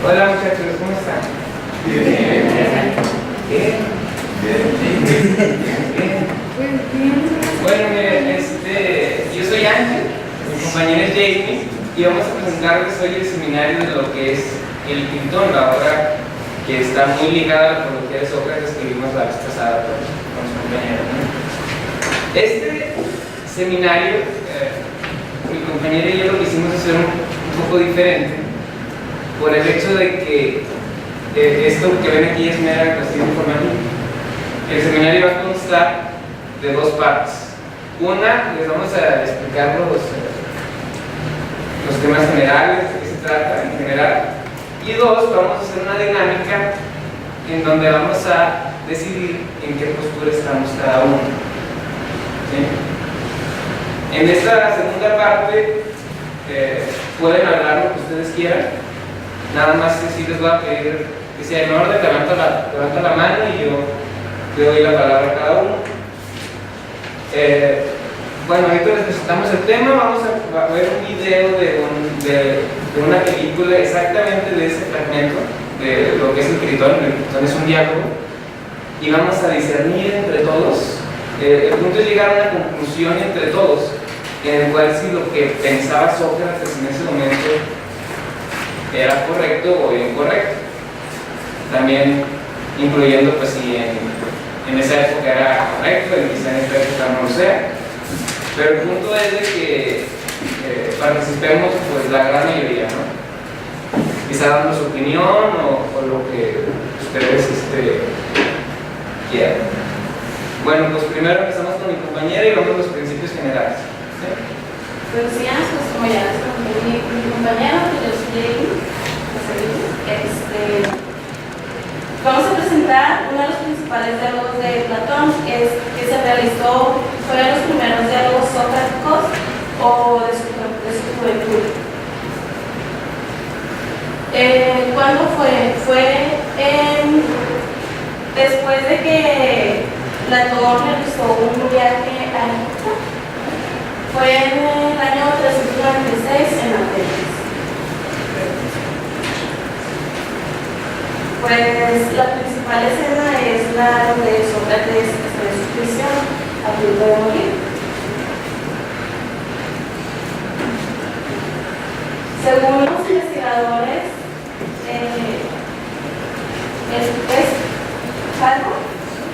Hola muchachos, ¿cómo están? Bien. Bien. Bueno, miren, yo soy Ángel, mi compañero es Jamie, y vamos a presentarles hoy el seminario de lo que es el Quintón, la obra que está muy ligada a la apología de Sócrates que vimos la vez pasada con su compañero, ¿no? Este seminario, mi compañero y yo lo quisimos hacer un poco diferente por el hecho de que esto que ven aquí es mera cuestión informativa. El seminario va a constar de dos partes. Una, les vamos a explicar los temas generales, de qué se trata en general. Y dos, vamos a hacer una dinámica en donde vamos a decidir en qué postura estamos cada uno. ¿Sí? En esta segunda parte pueden hablar lo que ustedes quieran. Nada más que sí les voy a pedir que sea en orden, levanta la mano y yo le doy la palabra a cada uno. Bueno, ahorita les presentamos el tema. Vamos a ver un video de una película exactamente de ese fragmento, de lo que es el Critón. El Critón es un diálogo y vamos a discernir entre todos. El punto es llegar a una conclusión entre todos en el cual si lo que pensaba Sócrates en ese momento era correcto o incorrecto, también incluyendo pues si en esa época era correcto y quizá en esta época no lo sea, pero el punto es de que participemos pues la gran mayoría, ¿no? Quizá dando su opinión o lo que ustedes quieran. Bueno, pues primero empezamos con mi compañera y vamos a los principios generales. ¿Sí? Buenos días, pues como ya les comenté mi compañero, pues yo soy Jamie. Vamos a presentar uno de los principales diálogos de Platón, que se realizó, fueron los primeros diálogos socráticos o de su juventud. ¿Cuándo fue? Fue después de que Platón realizó un viaje a Egipto. Fue en el año 396 en Atenas. Pues la principal escena es la donde Sócrates está en su prisión a punto de morir. Según los investigadores,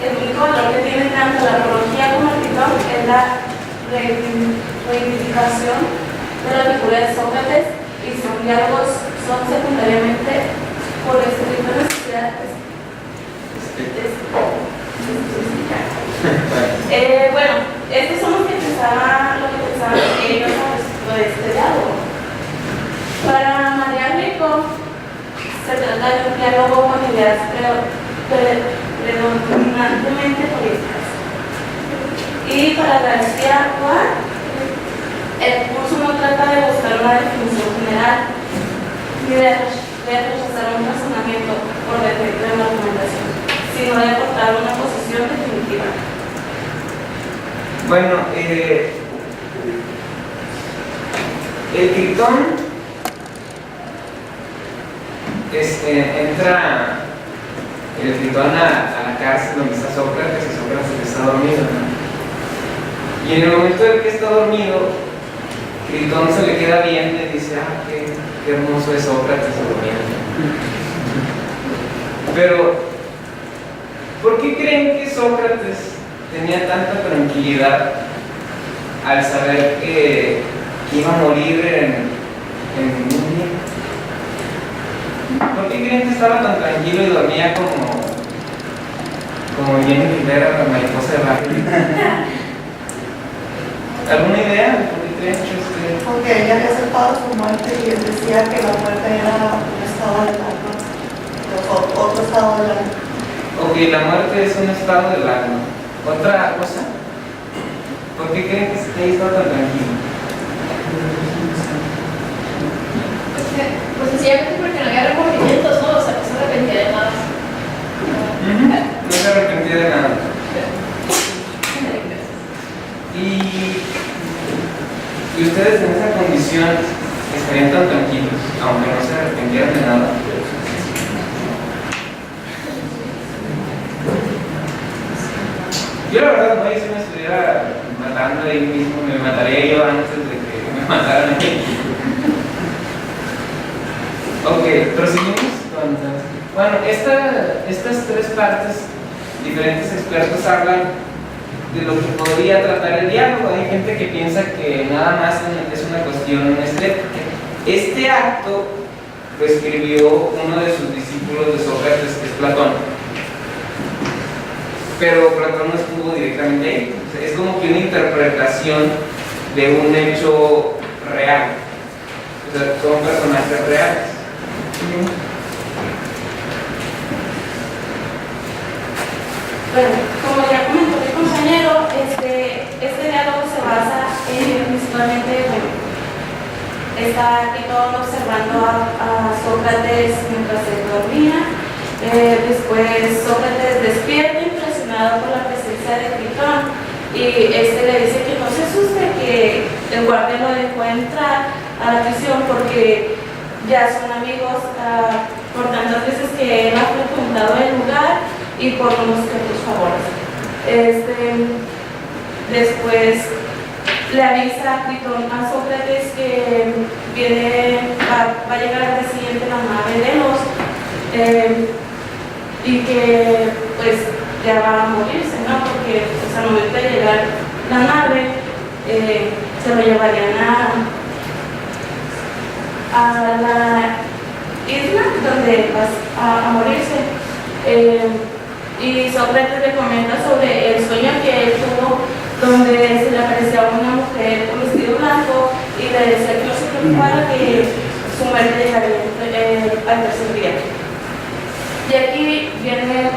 el único valor que tiene tanto la apología como el Quintón es la reivindicación de la figura de Sócrates, y sus diálogos son secundariamente por estricta necesidad bueno, estos son lo que pensaban ellos al respecto de este diálogo. Para María Rico se trata de un diálogo con ideas predominantemente políticas. Y para García Juan, el curso no trata de buscar una definición general ni de rechazar un razonamiento por defecto de la argumentación, sino de aportar una posición definitiva. Bueno, el Critón entra el Critón a la cárcel donde está Sócrates, y Sócrates está dormido, ¿no? Y en el momento en que está dormido, Critón se le queda viendo y dice: ah, qué hermoso es Sócrates durmiendo. Pero, ¿por qué creen que Sócrates tenía tanta tranquilidad al saber que iba a morir en un día? ¿Por qué creen que estaba tan tranquilo y dormía como Jenny Rivera, la mariposa de Barrio? ¿Alguna idea de por qué creen que Porque ella había aceptado su muerte y él decía que la muerte era un estado del alma, otro estado del alma. Ok, la muerte es un estado del alma. ¿Otra cosa? ¿Por qué creen que ahí estaba tan tranquilo? Pues sencillamente porque no había remordimientos, ¿no? O sea, no se arrepentía de nada. No se arrepentía de nada. Y ustedes en esa condición estarían tan tranquilos, aunque no se arrepintieran de nada. Yo la verdad no, si me estuviera matando ahí mismo, me mataría yo antes de que me mataran a mí. Ok, proseguimos con... Bueno, estas tres partes, diferentes expertos hablan de lo que podría tratar el diálogo. Hay gente que piensa que nada más es una cuestión estética. Este acto lo escribió uno de sus discípulos de Sócrates, que es Platón. Pero Platón no estuvo directamente ahí. O sea, es como que una interpretación de un hecho real. O sea, son personajes reales. Bueno, como ya comentó mi compañero, este diálogo se basa principalmente, está Platón observando a Sócrates mientras se dormía. Después Sócrates despierta impresionado por la presencia de Platón y le dice que no se asuste, que el guardia lo dejó entrar a la prisión porque ya son amigos por tantas veces que él ha frecuentado el lugar y por unos ciertos favores. Después le avisa a Platón a Sócrates que va a llegar al día siguiente la nave de los y que pues ya va a morirse, ¿no? Porque pues, al momento de llegar la nave se lo llevarían a la isla donde va a morirse. Y Sócrates le comenta sobre el sueño que él tuvo, donde se le aparecía una mujer con vestido blanco y le decía que no se preocupara, que su muerte llegaría al tercer día. Y aquí vienen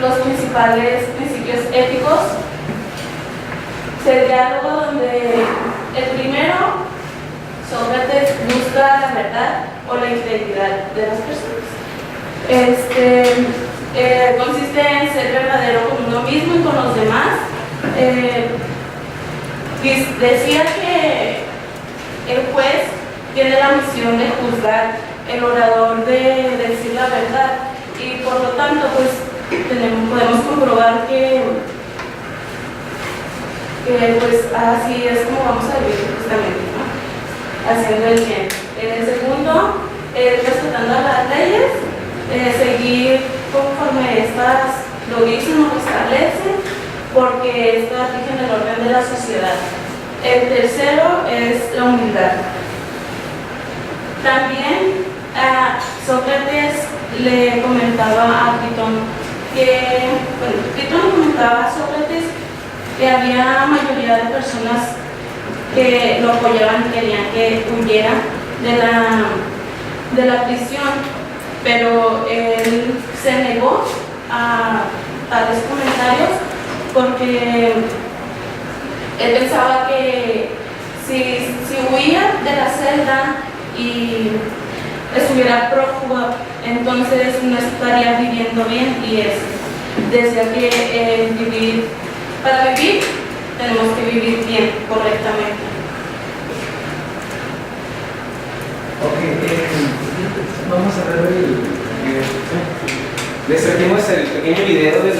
los principales principios éticos del diálogo, donde el primero, Sócrates busca la verdad o la integridad de las personas. Consiste en ser verdadero con uno mismo y con los demás. Decía que el juez tiene la misión de juzgar, el orador de decir la verdad, y por lo tanto pues podemos comprobar que pues así es como vamos a vivir justamente, ¿no? Haciendo el bien. El segundo, respetando las leyes, seguir conforme estas lo dicen o lo establecen, porque estas rigen el orden de la sociedad. El tercero es la humildad. También Sócrates le comentaba a Platón Platón comentaba a Sócrates que había mayoría de personas que lo apoyaban, querían que huyera de la prisión, pero él se negó a tales comentarios porque él pensaba que si huía de la celda y estuviera prófugo, entonces no estaría viviendo bien, y decía que para vivir tenemos que vivir bien, correctamente. Ok, vamos a ver les trajimos el pequeño video del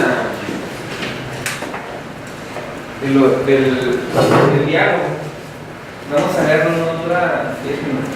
diálogo. Vamos a verlo, no dura 10 minutos.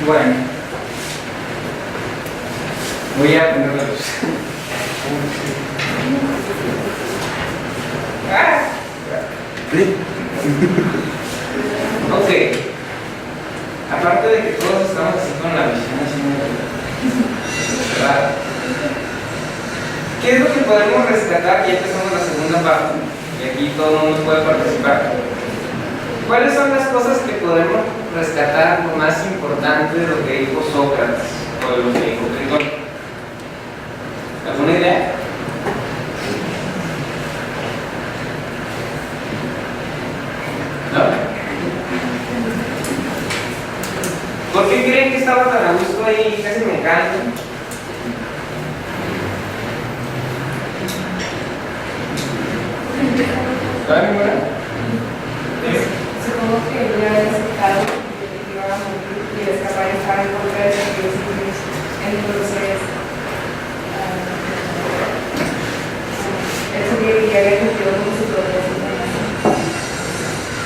Bueno, voy a poner la luz. Ok, aparte de que todos estamos así con la visión así muy ¿verdad? ¿Qué es lo que podemos rescatar? Ya empezamos la segunda parte y aquí todo el mundo puede participar. ¿Cuáles son las cosas que podemos rescatar lo más importante de lo que dijo Sócrates o de lo que dijo Critón? ¿Alguna idea? ¿No? ¿Por qué creen que estaba tan a gusto ahí? Casi me canso. ¿Saben ninguna? Supongo que ya había aceptado que iba a morir y escapar estaba en contra de los principios. Entonces, eso que ya había cumplido con su propósito.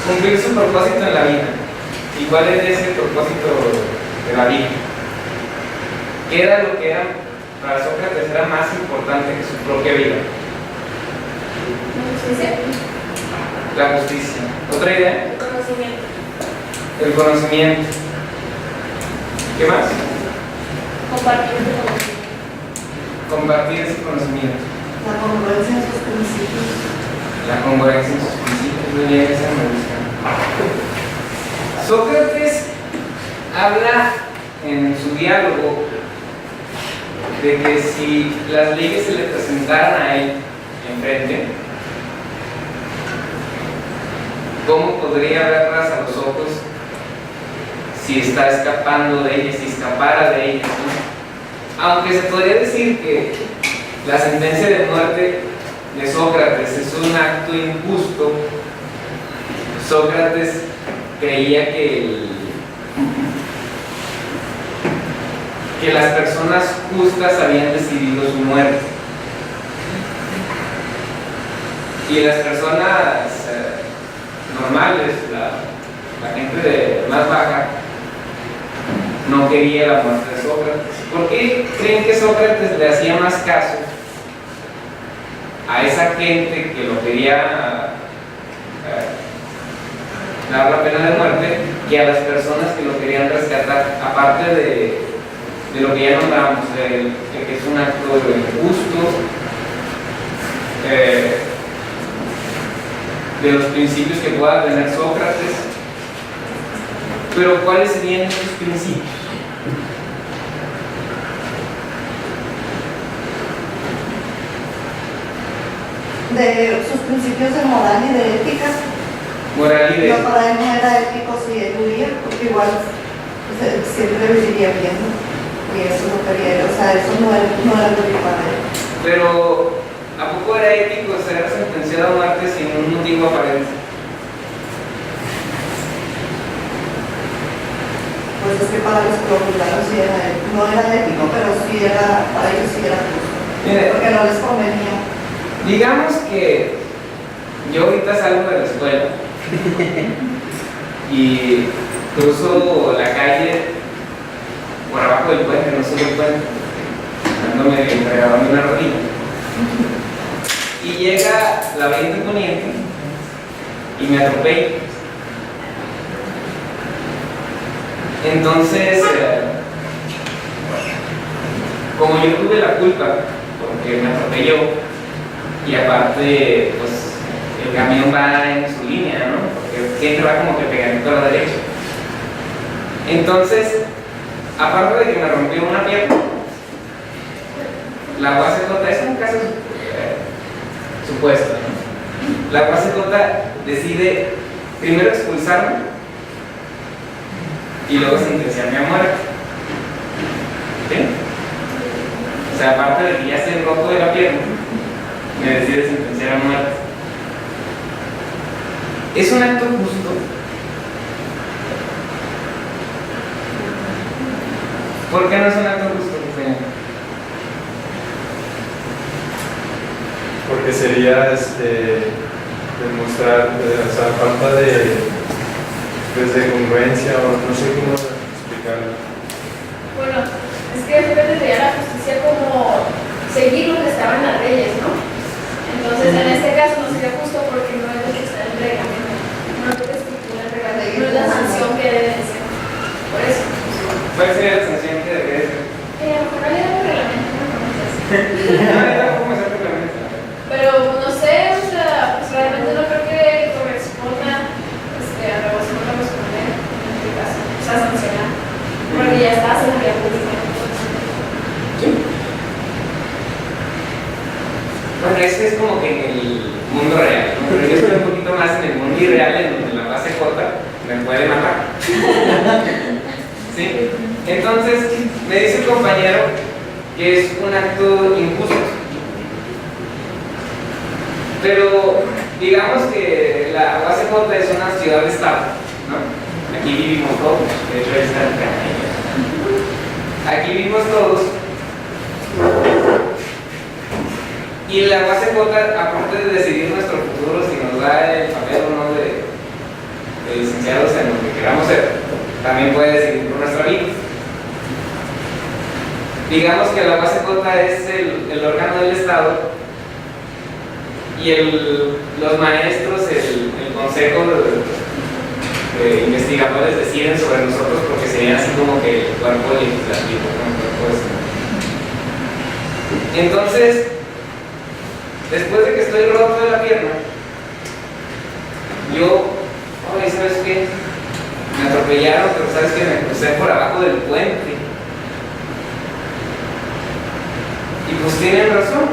Cumplir su propósito en la vida. ¿Y cuál es ese propósito de la vida? ¿Qué era lo que era para Sócrates era más importante que su propia vida? La justicia. ¿Otra idea? El conocimiento. El conocimiento. ¿Qué más? Compartir el conocimiento. Compartir ese conocimiento. La congruencia en sus principios. La congruencia en sus principios. Muy bien, esa me gusta. Sócrates habla en su diálogo de que si las leyes se le presentaran a él enfrente, ¿cómo podría verlas a los ojos si está escapando de ellas, si escapara de ellas, ¿no? Aunque se podría decir que la sentencia de muerte de Sócrates es un acto injusto, Sócrates creía que las personas justas habían decidido su muerte y las personas normales, la gente más baja, no quería la muerte de Sócrates. ¿Por qué creen que Sócrates le hacía más caso a esa gente que lo quería dar la pena de muerte que a las personas que lo querían rescatar? Aparte de lo que ya nombramos, de que es un acto injusto, de los principios que pueda tener Sócrates. Pero ¿cuáles serían esos principios? De sus principios de moral y de ética. Moral y de... No, para él no era ético si él huía, porque igual siempre viviría bien, ¿no? Y eso no quería él, o sea, eso no era lo que para él. Pero, ¿a poco era ético ser sentenciado a muerte sin un motivo aparente? Pues es que para los que lo juzgaron sí no era ético, pero sí era, para ellos sí era justo. Mire, porque no les convenía. digamos que yo ahorita salgo de la escuela y cruzo la calle por abajo del puente, no soy el puente, dándome entregando una rodilla. Y llega la 20 Poniente y me atropella. Entonces, como yo tuve la culpa, porque me atropelló, y aparte, pues, el camión va en su línea, ¿no? Porque siempre va como que pegadito a la derecha. Entonces, aparte de que me rompió una pierna, la UACJ, es un caso supuesto, ¿no? La UACJ decide primero expulsarme y luego sentenciarme a muerte. ¿Sí? O sea, aparte de que ya estoy roto de la pierna, me decide sentenciar a muerte. ¿Es un acto justo? ¿Por qué no es un acto justo? Porque sería demostrar, o sea, falta de congruencia, o no sé cómo explicarlo. ¿Cuál sería la sanción que debería ser? Mejor no le damos reglamento, no conoces. No, no, ¿cómo hacer reglamento? Pero no sé, o sea, pues realmente no creo que corresponda a la voz no corresponde en este caso, o sea, sancionar. Porque ya está, se lo había publicado. Sí. Bueno, ese es como que en el mundo real, ¿no? Pero yo estoy un poquito más en el mundo irreal, en donde la base J me puede matar. ¿Sí? Entonces, me dice el compañero que es un acto injusto. Pero digamos que la base J es una ciudad-estado, ¿no? Aquí vivimos todos, de hecho está en aquí vivimos todos. Y la base J, aparte de decidir nuestro futuro, si nos da el papel o no de licenciados en lo que queramos ser, también puede decidir por nuestra vida. Digamos que la base J es el órgano del Estado y los maestros, el consejo de investigadores deciden sobre nosotros porque serían así como que el cuerpo legislativo, ¿no? Entonces, después de que estoy roto de la pierna, yo, oye, ¿sabes qué? Me atropellaron, pero ¿sabes qué? Me crucé por abajo del puente. Y pues tienen razón, ¿no?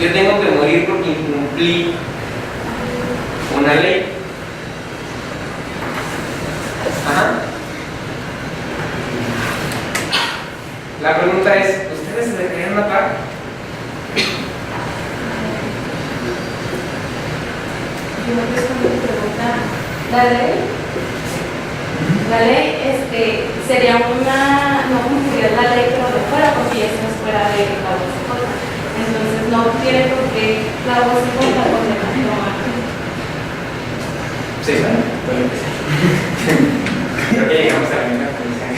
Yo tengo que morir porque incumplí una ley. Ajá. La pregunta es, ¿ustedes se deberían matar? Yo me respondo tu pregunta. La ley sería no cumpliría la ley pero de fuera porque ya no es fuera de la voz de J. Entonces no tiene por qué la voz de J condenar. Sí, creo que llegamos a la misma conclusión.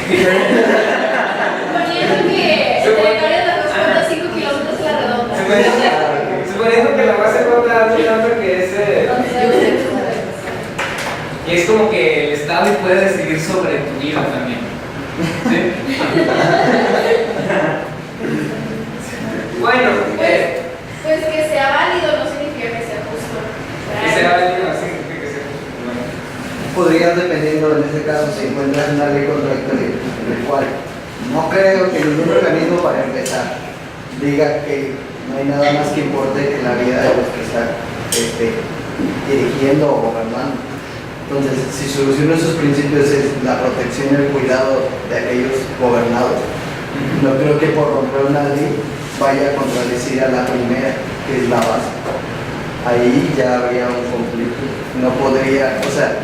Poniendo que secretaria de la 2.5 kilómetros a la redonda. Suponiendo que la base J hace tanto que es como que el Estado puede decidir sobre tu vida también. ¿Sí? Bueno, pues que sea válido no significa que sea justo. que sea válido no significa que sea justo. Bueno. Podrías, dependiendo en este caso, si encuentras una ley contradictoria, en el cual no creo que ningún organismo, para empezar, diga que no hay nada más que importe que la vida de los que están dirigiendo o gobernando. Entonces, si solución de esos principios es la protección y el cuidado de aquellos gobernados, no creo que por romper una ley vaya a contradecir a la primera, que es la base. Ahí ya habría un conflicto. No podría, o sea,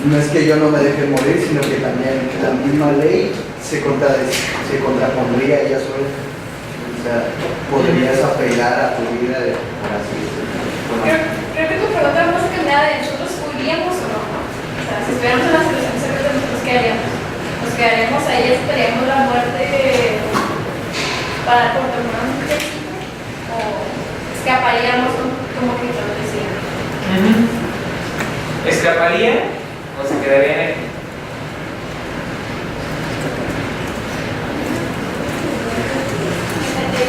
no es que yo no me deje morir, sino que también la misma ley se contrapondría a ella sola. O sea, podrías apelar a tu vida por así decirlo. Creo que tu pregunta más que nada de nosotros huiríamos o no. O sea, si estuviéramos en la situación cerca de nosotros, ¿qué haríamos? Nos quedaríamos ahí, esperaríamos la muerte por terminar un tiempito o escaparíamos como que yo decía. ¿Escaparía o se quedarían aquí?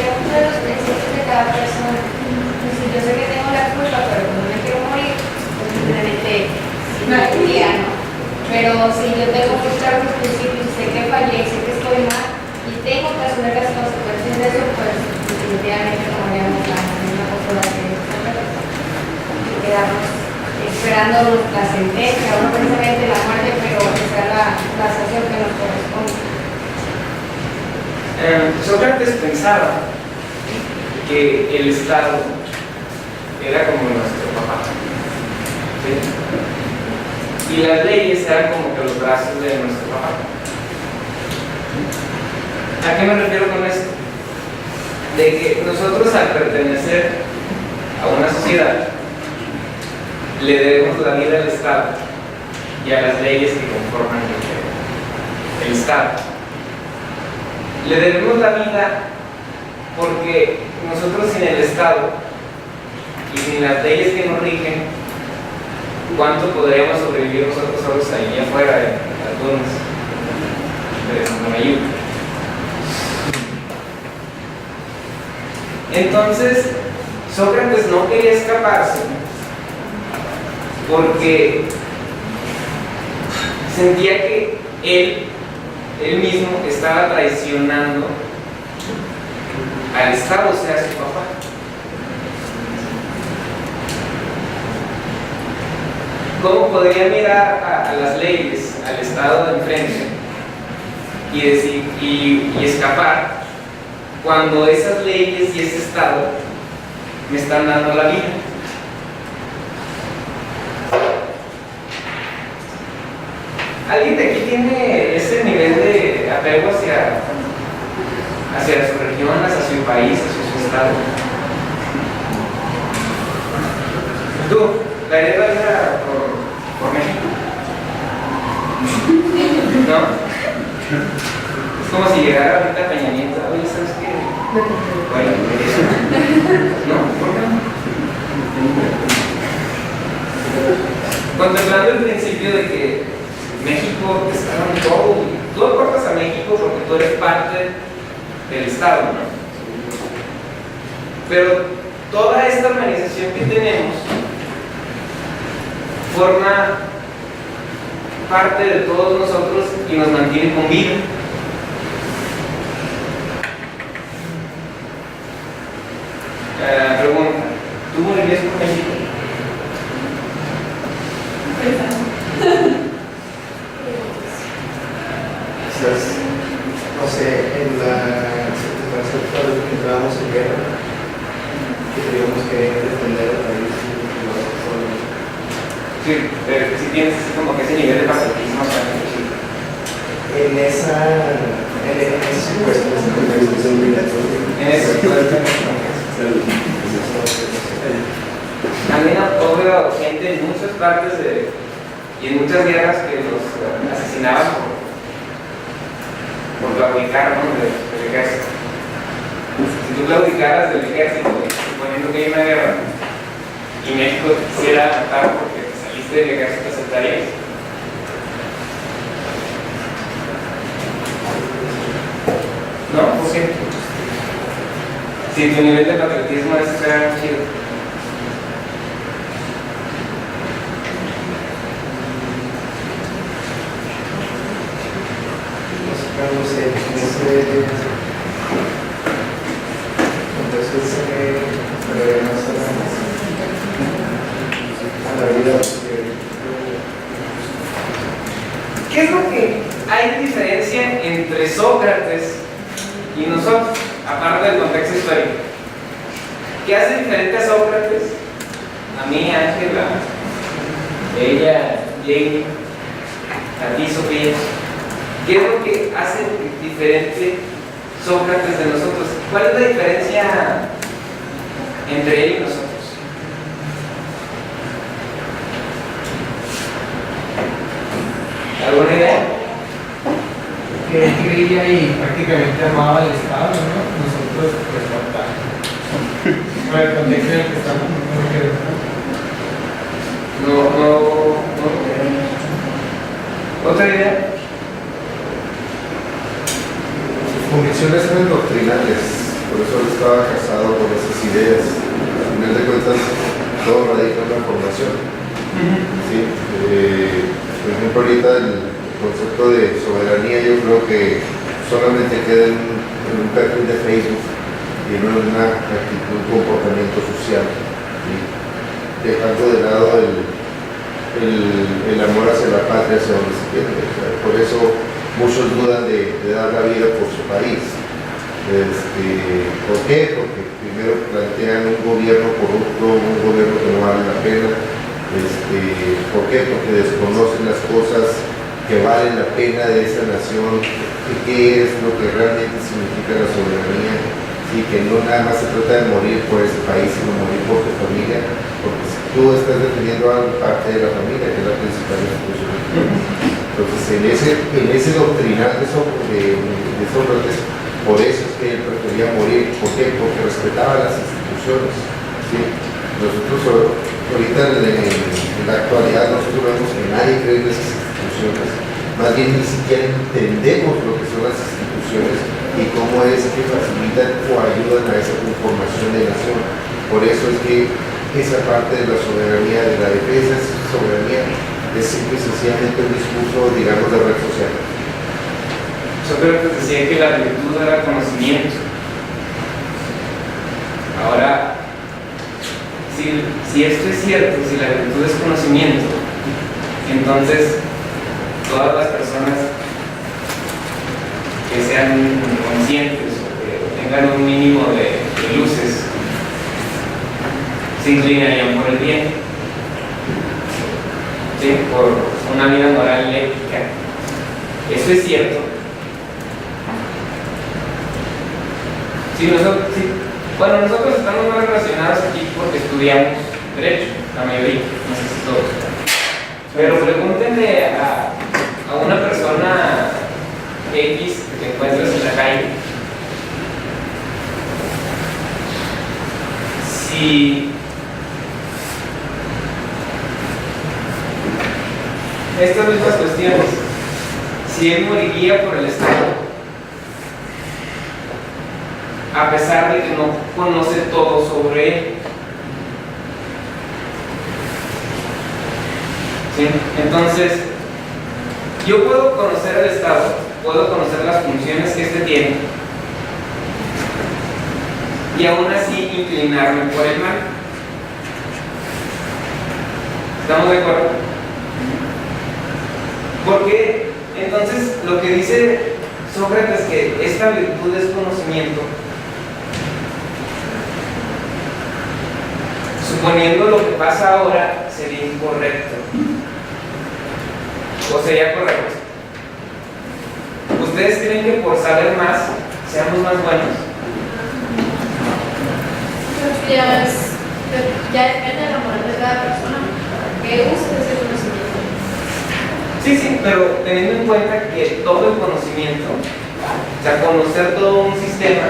Uno de los principios de cada persona. Si yo sé que tengo la culpa, pero no me quiero morir, pues simplemente no iría, ¿no? Pero si yo tengo muy claro mis principios, sé que fallé, sé que estoy mal y tengo que asumir las consecuencias de eso, pues definitivamente tomaríamos la misma postura que quedarnos esperando la sentencia, o no precisamente la muerte, pero que sea la sanción que nos corresponde. Sócrates pensaba que el Estado era como nuestro papá, ¿sí? Y las leyes eran como que los brazos de nuestro papá. ¿A qué me refiero con esto? De que nosotros, al pertenecer a una sociedad, le debemos la vida al Estado y a las leyes que conforman el Estado. Le debemos la vida porque nosotros sin el Estado y sin las leyes que nos rigen, ¿cuánto podríamos sobrevivir nosotros solos ahí afuera Tunis, de Samalayuca. Entonces, Sócrates no quería escaparse porque sentía que él mismo estaba traicionando al Estado, o sea, a su papá. ¿Cómo podría mirar a las leyes, al Estado de enfrente y decir y escapar cuando esas leyes y ese Estado me están dando la vida? ¿Alguien de aquí tiene ese nivel de apego hacia su región, hacia su país, hacia su Estado? ¿Tú? ¿Darías la vida por México? ¿No? Es como si llegara ahorita Peña Nieto. Oye, ¿sabes qué? Bueno, ¿no? ¿Por qué no? Contemplando el principio de que México te está dando todo, y tú aportas a México porque tú eres parte del Estado, ¿no? Pero toda esta organización que tenemos forma parte de todos nosotros y nos mantiene con vida. Pregunta, ¿tú morirías por México? Quizás, no sé, en la circunstancia actual que entramos en guerra, que teníamos que defender al país y Sí, pero si tienes así como que ese nivel de patriotismo, o sea, en ese supuesto, en eso, también hubo gente en muchas partes y en muchas guerras que los asesinaban por claudicar, ¿no? del ejército. Si tú claudicaras del ejército, suponiendo que hay una guerra, y México te quisiera matar porque te saliste del ejército, ¿aceptarías? ¿No? ¿Por qué? Si tu nivel de patriotismo es chido. no sé, entonces a la vida. ¿Qué es lo que hay de diferencia entre Sócrates y nosotros, aparte del contexto histórico? ¿Qué hace diferente a Sócrates? A mí, Ángela, ella, Jane, a ti, Sofía. ¿Qué es lo que hace diferente Sócrates de nosotros? ¿Cuál es la diferencia entre él y nosotros? ¿Alguna idea? Que él creía y prácticamente amaba al Estado, ¿no? Nosotros, pues, no tanto. Para el contexto en el que estamos, no queremos. ¿Otra idea? Sus convicciones eran doctrinales, por eso él estaba casado con esas ideas. Al final de cuentas, todo radica en la formación. ¿Sí? Por ejemplo, ahorita el concepto de soberanía yo creo que solamente queda en un perfil de Facebook y no en una actitud, un comportamiento social, ¿sí? Dejando de lado el amor hacia la patria, hacia donde se quiere. O sea, por eso muchos dudan de dar la vida por su país. ¿Por qué? Porque primero plantean un gobierno corrupto, un gobierno que no vale la pena. ¿Por qué? Porque desconocen las cosas que valen la pena de esa nación, y qué es lo que realmente significa la soberanía, y que no nada más se trata de morir por ese país, sino morir por tu familia, porque si tú estás defendiendo a parte de la familia, que es la principal institución. Entonces, en ese doctrinal de Sócrates, por eso es que él prefería morir. ¿Por qué? Porque respetaba las instituciones, ¿sí? Nosotros ahorita en la actualidad nosotros vemos que nadie cree en esas instituciones, más bien ni siquiera entendemos lo que son las instituciones y cómo es que facilitan o ayudan a esa conformación de nación. Por eso es que esa parte de la soberanía, de la defensa de esa soberanía, es simple y sencillamente un discurso, digamos, de red social. Sócrates decía que la virtud era conocimiento. Ahora, si esto es cierto, si la virtud es conocimiento, entonces todas las personas que sean conscientes o que tengan un mínimo de luces se inclinarían por el bien, ¿sí? Por una vida moral y ética. Eso es cierto. Bueno, nosotros estamos más relacionados aquí porque estudiamos Derecho, la mayoría, no sé si todos. Pero pregúntenle a una persona X que te encuentres en la calle si estas mismas cuestiones, si él moriría por el Estado, a pesar de que no conoce todo sobre él. ¿Sí? Entonces, yo puedo conocer el Estado, puedo conocer las funciones que éste tiene y aún así inclinarme por el mal. ¿Estamos de acuerdo? Porque entonces lo que dice Sócrates, que esta virtud es conocimiento, suponiendo lo que pasa ahora, sería incorrecto. ¿O sería correcto? ¿Ustedes creen que por saber más seamos más buenos? Ya depende de la moral de cada persona que use ese conocimiento. Sí, pero teniendo en cuenta que todo el conocimiento, o sea, conocer todo un sistema,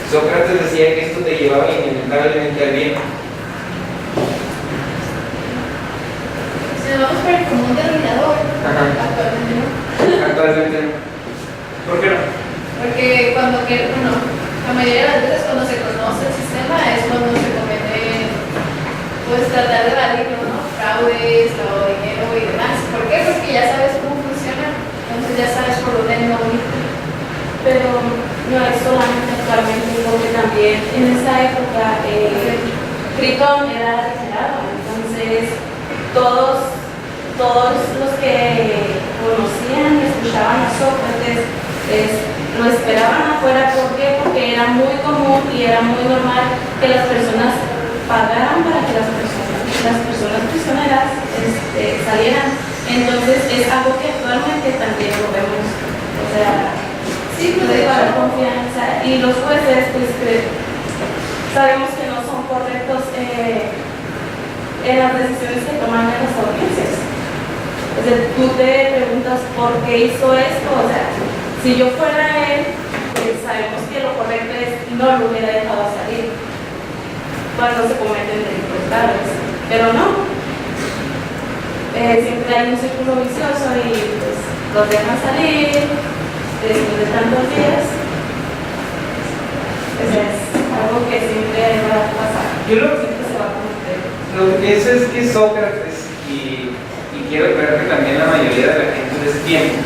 Sócrates decía que esto te llevaba inevitablemente al bien. Si nos vamos por el común denominador, actualmente no. Actualmente no. ¿Por qué no? Porque la mayoría de las veces cuando se conoce el sistema es cuando se comete, pues tratar de evadirlo, ¿no? Fraudes, lavado de dinero y demás. ¿Por qué? Porque ya sabes cómo funciona, entonces ya sabes por dónde no ir. Pero no es solamente actualmente, porque también en esa época Critón era liberado, entonces todos los que conocían y escuchaban a Sócrates lo esperaban afuera. ¿Por qué? Porque era muy común y era muy normal que las personas pagaran para que las personas prisioneras salieran. Entonces es algo que actualmente también lo vemos, o sea, Sí, pues de de toda hecho, confianza, y los jueces pues sabemos que no son correctos en las decisiones que toman en las audiencias. O sea, tú te preguntas por qué hizo esto. O sea, si yo fuera él, pues sabemos que lo correcto es no lo hubiera dejado salir cuando se cometen delitos graves, pero no. Siempre hay un círculo vicioso y pues los dejan salir después de tantos días. Es algo que siempre va a pasar. Siempre se va a cometer. Lo que pienso es que Sócrates, y quiero creer que también la mayoría de la gente de ese tiempo,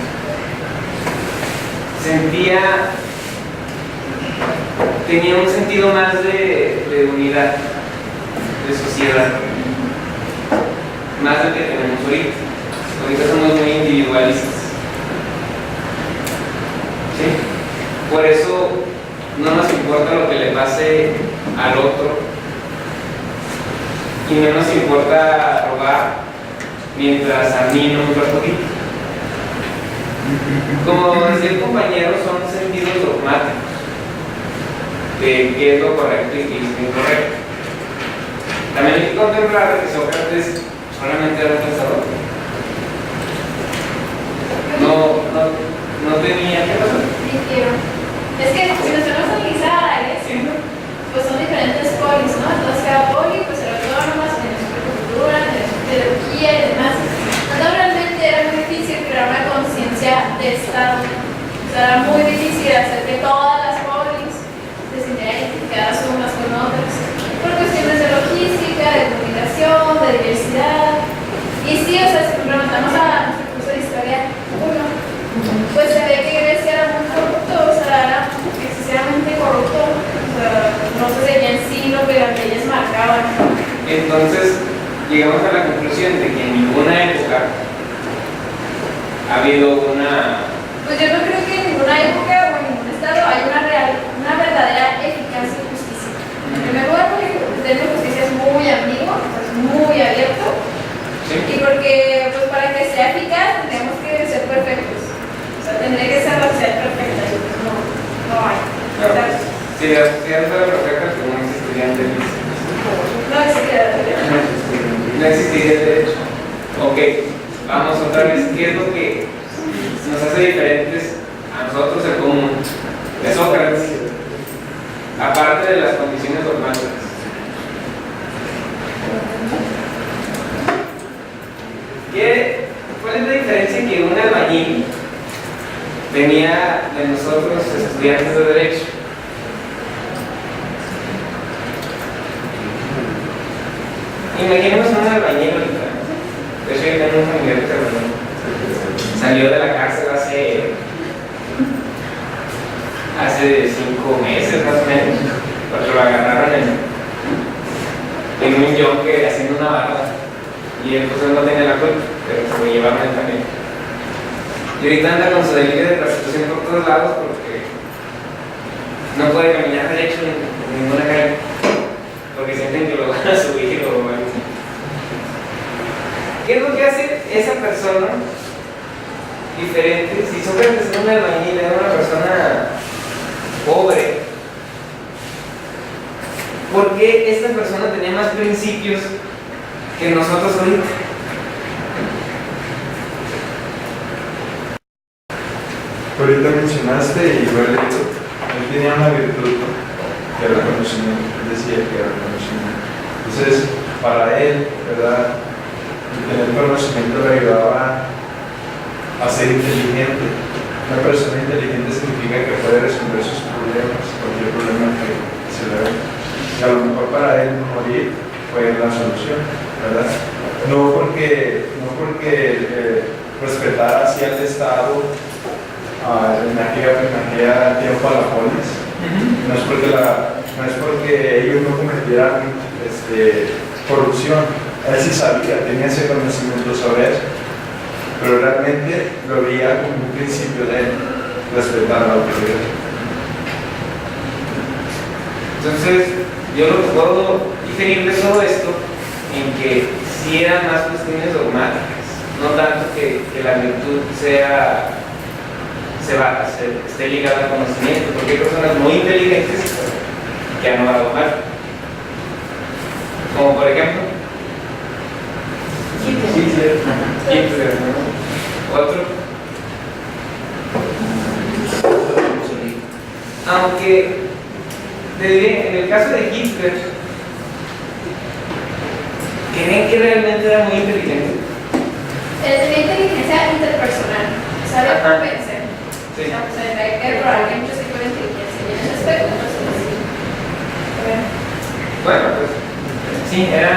tenía un sentido más de unidad, de sociedad, más de que tenemos ahorita. Ahorita somos muy individualistas. ¿Sí? Por eso no nos importa lo que le pase al otro y no nos importa robar mientras a mí no me perjudique. Como decía el compañero, son sentidos dogmáticos de qué es lo correcto y qué es lo incorrecto. También hay que contemplar que Sócrates solamente era un pensador. No tenía que pasar. Es que si nos tenemos a analizar a la iglesia, pues son diferentes polis, ¿no? Entonces cada poli pues era autónoma, tenía su cultura, tenía su teología y demás. Entonces realmente era muy difícil crear una conciencia Estado. O sea, era muy difícil hacer que todas las polis se sintieran identificadas unas con otras, por cuestiones de logística, de comunicación, de diversidad. Y sí, o sea, si nos remontamos a nuestro curso de historia 1, pues se ve que Grecia era muy corrupto, o sea, era excesivamente corrupto, o sea, no se seguía en sí lo que las leyes marcaban. Entonces, llegamos a la conclusión de que en ninguna época ha habido una... Pues yo no creo que en ninguna época o en ningún estado hay una verdadera eficacia y justicia. En primer lugar, porque el término justicia es muy ambiguo, es muy abierto, ¿Sí? y porque pues para que sea eficaz tendríamos que ser perfectos. O sea, tendría que ser la sociedad perfecta, y pues no hay. No, si la sociedad fuera perfecta, pues no existirían derechos. No existiría la teoría. No existiría el derecho. Ok, vamos otra vez. ¿Qué es lo que nos hace diferentes a nosotros, el común? De Sócrates, aparte de las condiciones dogmáticas. ¿Cuál es la diferencia que un albañil tenía de nosotros, estudiantes de Derecho? Imaginemos un albañil ahorita. De hecho, yo tengo un familiar que es albañil. Salió de la cárcel hace 5 meses más o menos, porque lo agarraron en un yonque haciendo una barra. Y él pues no tenía la culpa, pero se lo llevaron él también. Y ahorita anda con su delirio de prostitución por todos lados porque no puede caminar derecho en ninguna calle, porque sienten que lo van a subir o algo así. ¿Qué es lo que hace esa persona diferente? Si Sócrates era un albañil, era una persona pobre, ¿por qué esta persona tenía más principios que nosotros ahorita? Ahorita mencionaste y igual él tenía una virtud que era el conocimiento. Él decía que era el conocimiento. Entonces, para él, ¿verdad? Tener conocimiento le ayudaba a ser inteligente. Una persona inteligente significa que puede resolver sus problemas, cualquier problema que se le ve. Y a lo mejor para él morir fue la solución, ¿verdad? No porque respetara así al Estado en aquella tiempo a la polis. No es porque ellos no cometieran corrupción. Él sí sabía, tenía ese conocimiento sobre eso, pero realmente lo veía como un principio de respetar la autoridad. Entonces, yo lo que puedo diferir de todo esto en que sí eran más cuestiones dogmáticas, no tanto que la virtud esté ligada al conocimiento, porque hay personas muy inteligentes que han dogmático. Como por ejemplo Hitler, ¿no? Otro. Aunque te diré, en el caso de Hitler, ¿creen que realmente era muy inteligente? Tenía inteligencia interpersonal, sabe convencer. Sí. O sea, hay que probar que hay muchos tipos de inteligencia y en ese aspecto no sé si. Bueno, pues sí, era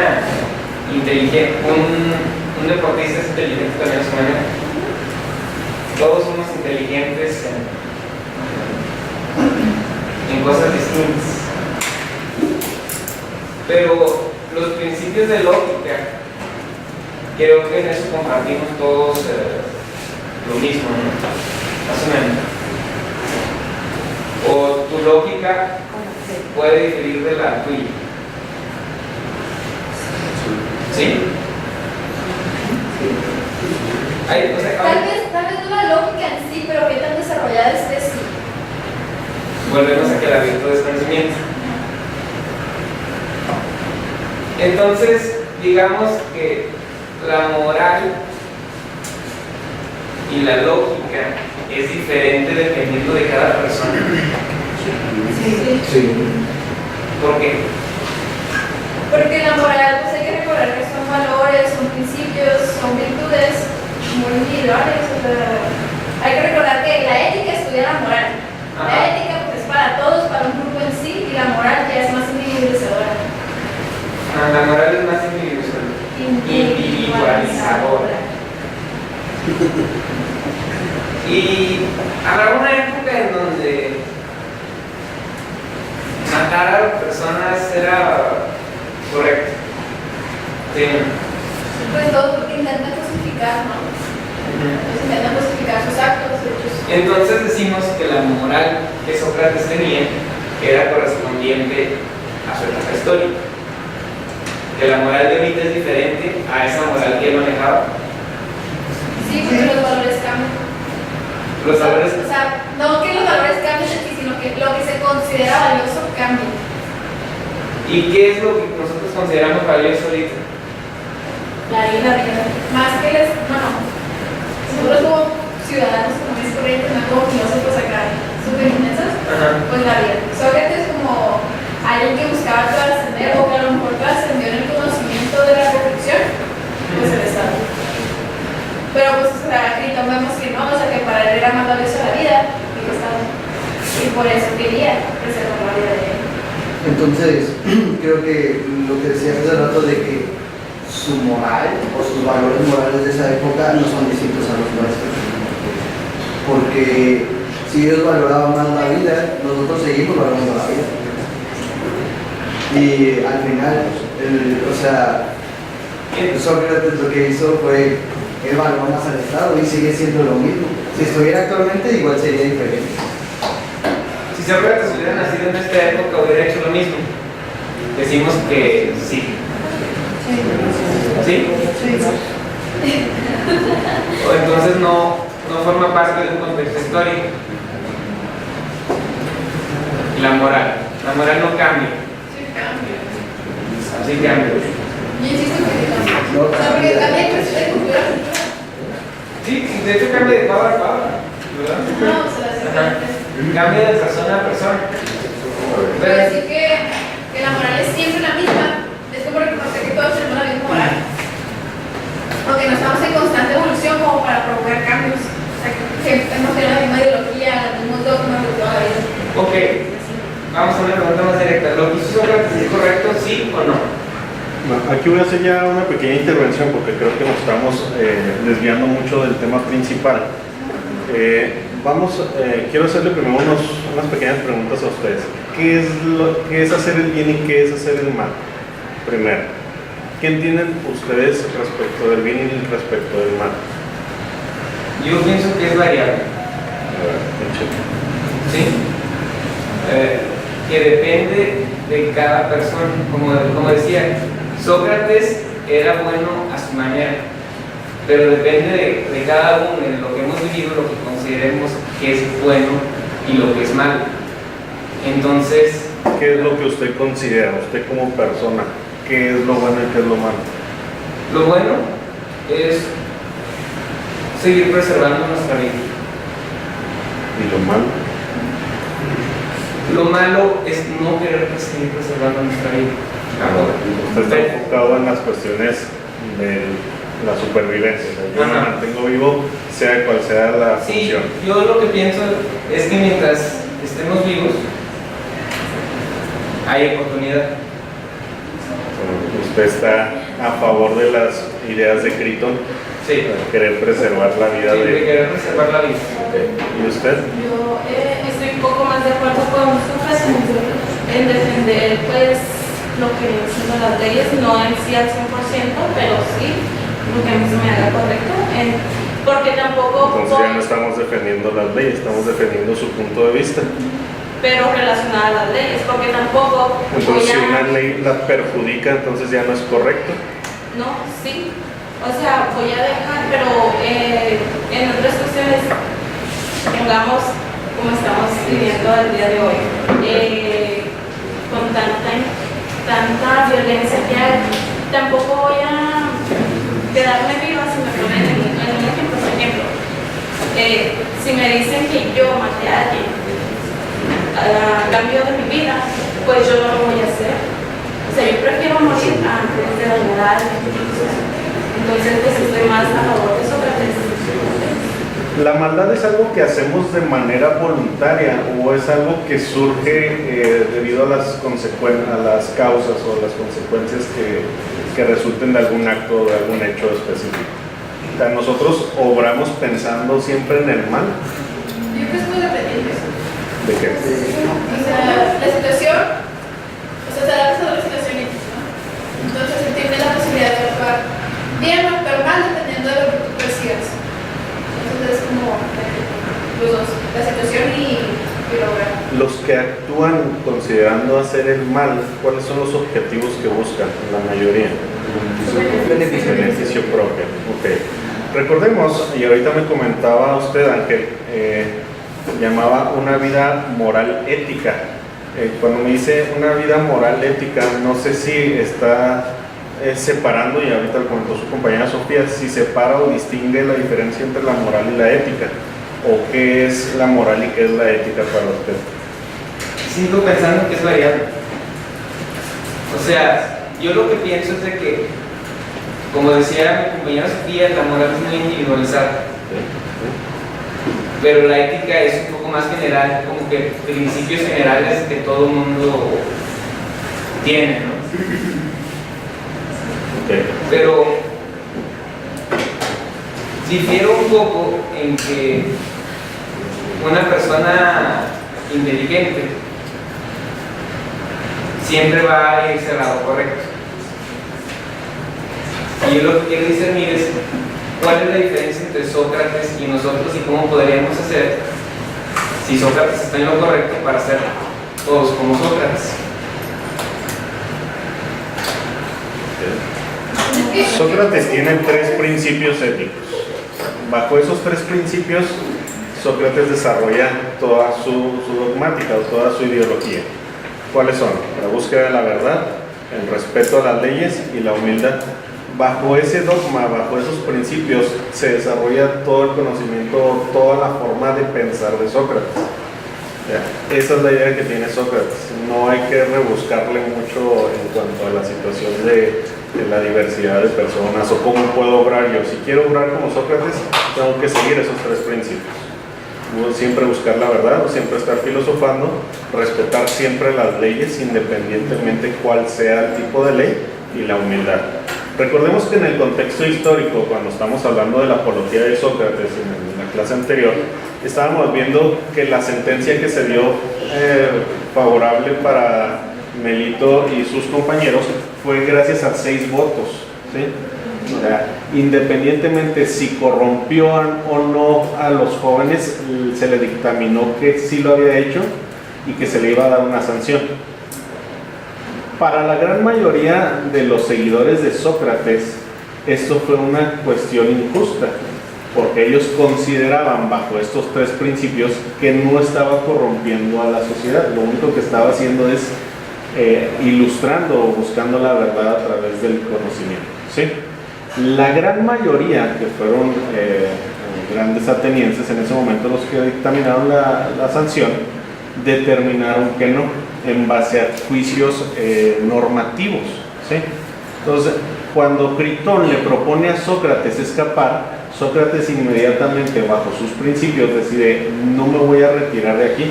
inteligente, un deportista es inteligente también a su manera. Todos somos inteligentes en cosas distintas. Pero los principios de lógica, creo que en eso compartimos todos lo mismo, ¿no? Más o menos. O tu lógica puede diferir de la tuya. ¿Sí? Ay, o sea, Tal vez no la lógica en sí, pero qué tan desarrollada esté sí. volvemos a que la virtud es conocimiento. Entonces, digamos que la moral y la lógica es diferente dependiendo de cada persona. Sí. ¿Por qué? Porque la moral, pues hay que recordar que son valores, son principios, son virtudes muy individuales. O sea, Hay que recordar que la ética estudia la moral. Ajá. La ética pues, es para todos, para un grupo en sí, y la moral ya es más individualizadora. La moral es más individualizadora. Y habrá una época en donde matar a personas era correcto. Sí. Pues todo porque intentan justificar, ¿no? Pues intentan justificar sus actos, hechos. Entonces decimos que la moral que Sócrates tenía era correspondiente a su etapa histórica. Que la moral de ahorita es diferente a esa moral que él manejaba. Sí, porque los valores cambian. Los valores. O sea, no que los valores cambien aquí, sino que lo que se considera valioso cambia. ¿Y qué es lo que nosotros consideramos valioso ahorita? La vida. Más que bueno, nosotros como ciudadanos, como es corriente, no como filósofos acá, súper intensas, pues la vida. Sócrates como alguien que buscaba trascender o que a lo mejor trascendió en el conocimiento de la reflexión, pues el Estado. Pero pues, o sea, Critón vemos que no, o sea, que para él era más valioso la vida que el Estado. Y por eso quería preservar la vida de él. Entonces, creo que lo que decía hace rato de que su moral o sus valores morales de esa época no son distintos a los nuestros. Porque si ellos valoraban más la vida, nosotros seguimos valorando la vida. Y al final, Sócrates lo que hizo fue, él valoró más al Estado y sigue siendo lo mismo. Si estuviera actualmente, igual sería diferente. Si Sócrates hubiera nacido en esta época, hubiera hecho lo mismo. Decimos que sí. ¿Sí? O entonces no forma parte de un contexto histórico. La moral no cambia. Sí cambia. Yo insisto que No o sea, porque cambia. también pues, de cultura. Sí, de hecho cambia de palabra a palabra, ¿verdad? No, o sea, Ajá. Cambia de persona a persona. pero decir que la moral es siempre la misma, es como reconocer que todos tenemos la misma moral. Aunque no estamos en constante evolución como para provocar cambios. O sea, que hemos tenido la misma ideología, los mismos dogmas de toda la vida. Ok, vamos a una pregunta más directa. ¿Lo que hizo Sócrates es correcto, sí o no? Bueno, aquí voy a hacer ya una pequeña intervención porque creo que nos estamos desviando mucho del tema principal. Quiero hacerle primero unas pequeñas preguntas a ustedes. ¿Qué es hacer el bien y qué es hacer el mal? Primero, ¿qué entienden ustedes respecto del bien y respecto del mal? Yo pienso que es variable. ¿Sí? Que depende de cada persona. Como decía, Sócrates era bueno a su manera, pero depende de cada uno, de lo que hemos vivido, lo que consideremos que es bueno y lo que es malo. Entonces, ¿qué es lo que usted considera, usted como persona? ¿Qué es lo bueno y qué es lo malo? lo bueno es seguir preservando nuestra vida. ¿Y lo malo? Lo malo es no querer seguir preservando nuestra vida. Usted está enfocado en las cuestiones de la supervivencia. Yo me mantengo vivo, sea cual sea la función. Sí, yo lo que pienso es que mientras estemos vivos, hay oportunidad. Usted está a favor de las ideas de Critón, Sí. querer preservar la vida Sí, de de... querer preservar la vida. ¿Y usted? Yo estoy un poco más de acuerdo con Sócrates en defender pues lo que son las leyes, no en sí al 100%, pero sí lo que a mí se me haga correcto, porque tampoco Entonces ya no estamos defendiendo las leyes, estamos defendiendo su punto de vista. pero relacionada a las leyes, porque tampoco Entonces si voy a- una ley la perjudica, entonces ya no es correcto. No, sí. O sea, voy a dejar, pero en otras cuestiones, pongamos como estamos viviendo el día de hoy, con tanta violencia que hay, tampoco voy a quedarme viva si me ponen en un ejemplo. Por ejemplo, si me dicen que yo maté a alguien a cambio de mi vida, pues yo no lo voy a hacer. O sea, yo prefiero morir antes de dañar a alguien. Entonces, pues estoy más a favor de Sócrates. ¿La maldad es algo que hacemos de manera voluntaria o es algo que surge debido a las causas o las consecuencias que resulten de algún acto o de algún hecho específico? O sea, nosotros obramos pensando siempre en el mal. Yo creo que es muy dependiente. ¿De qué? O sea, la situación, o sea, se adapta a la situación X, ¿no? Entonces se tiene la posibilidad de actuar bien o actuar mal dependiendo de lo que tú percibas. Entonces es como los dos, la situación y la obra. Los que actúan considerando hacer el mal, ¿cuáles son los objetivos que buscan? La mayoría. Beneficio propio. Ok. Recordemos, y ahorita me comentaba usted, Ángel, llamaba una vida moral ética. Cuando me dice una vida moral ética, no sé si está separando, y ahorita lo comentó su compañera Sofía, si separa o distingue la diferencia entre la moral y la ética, o qué es la moral y qué es la ética para usted. Sigo pensando que es variable. O sea, yo lo que pienso es de que, como decía mi compañera Sofía, la moral es muy individualizada. Pero la ética es un poco más general, como que principios generales que todo el mundo tiene, ¿no? Okay. Pero difiero un poco en que una persona inteligente siempre va a irse al lado correcto. Y yo lo que quiero discernir es cuál es la diferencia entre Sócrates y nosotros y cómo podríamos hacer si Sócrates está en lo correcto para ser todos como Sócrates. Sócrates tiene 3 principios éticos. Bajo esos 3 principios, Sócrates desarrolla toda su dogmática o toda su ideología. ¿Cuáles son? La búsqueda de la verdad, el respeto a las leyes y la humildad. Bajo ese dogma, bajo esos principios, se desarrolla todo el conocimiento, toda la forma de pensar de Sócrates. Ya, esa es la idea que tiene Sócrates. No hay que rebuscarle mucho en cuanto a la situación de la diversidad de personas o cómo puedo obrar yo. Si quiero obrar como Sócrates, tengo que seguir esos 3 principios. Siempre buscar la verdad, siempre estar filosofando, respetar siempre las leyes independientemente cuál sea el tipo de ley, y la humildad. Recordemos que en el contexto histórico, cuando estamos hablando de la apología de Sócrates en la clase anterior, estábamos viendo que la sentencia que se dio favorable para Melito y sus compañeros fue gracias a 6 votos, ¿sí? O sea, independientemente si corrompió o no a los jóvenes, se le dictaminó que sí lo había hecho y que se le iba a dar una sanción. Para la gran mayoría de los seguidores de Sócrates, esto fue una cuestión injusta, porque ellos consideraban bajo estos 3 principios que no estaba corrompiendo a la sociedad. Lo único que estaba haciendo es ilustrando o buscando la verdad a través del conocimiento, ¿sí? La gran mayoría, que fueron grandes atenienses en ese momento, los que dictaminaron la sanción, determinaron que no, en base a juicios normativos, ¿sí? Entonces, cuando Critón le propone a Sócrates escapar, Sócrates inmediatamente, bajo sus principios, decide: no me voy a retirar de aquí.